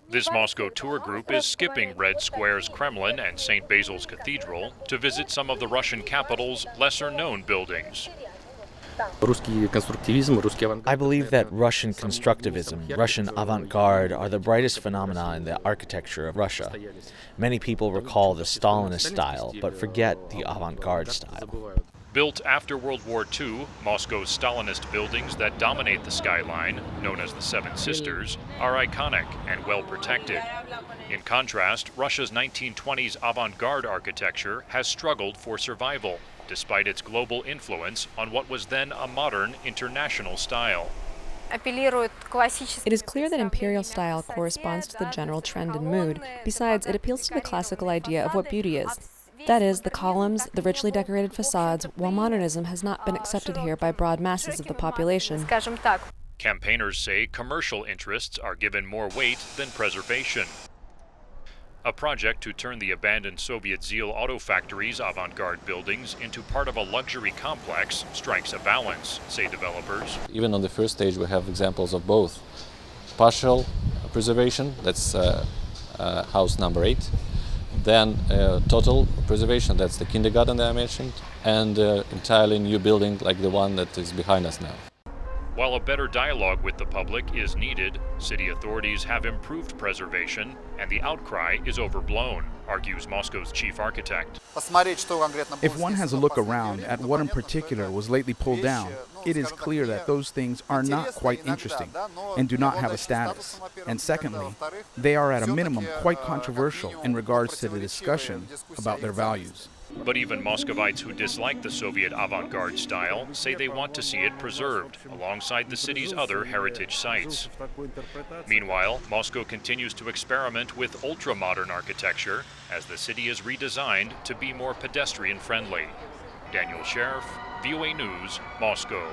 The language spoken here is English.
This Moscow tour group is skipping Red Square's Kremlin and St. Basil's Cathedral to visit some of the Russian capital's lesser-known buildings. I believe that Russian constructivism, Russian avant-garde are the brightest phenomena in the architecture of Russia. Many people recall the Stalinist style, but forget the avant-garde style. Built after World War II, Moscow's Stalinist buildings that dominate the skyline, known as the Seven Sisters, are iconic and well protected. In contrast, Russia's 1920s avant-garde architecture has struggled for survival, despite its global influence on what was then a modern international style. It is clear that imperial style corresponds to the general trend and mood. Besides, it appeals to the classical idea of what beauty is. That is, the columns, the richly decorated facades, while modernism has not been accepted here by broad masses of the population. Campaigners say commercial interests are given more weight than preservation. A project to turn the abandoned Soviet Zeal auto factory's avant-garde buildings into part of a luxury complex strikes a balance, say developers. Even on the first stage we have examples of both partial preservation, that's house number 8, then total preservation, that's the kindergarten that I mentioned, and entirely new building like the one that is behind us now. While a better dialogue with the public is needed, city authorities have improved preservation, and the outcry is overblown, argues Moscow's chief architect. If one has a look around at what in particular was lately pulled down, it is clear that those things are not quite interesting and do not have a status. And secondly, they are at a minimum quite controversial in regards to the discussion about their values. But even Muscovites who dislike the Soviet avant-garde style say they want to see it preserved alongside the city's other heritage sites. Meanwhile, Moscow continues to experiment with ultra-modern architecture as the city is redesigned to be more pedestrian-friendly. Daniel Schearf, VOA News, Moscow.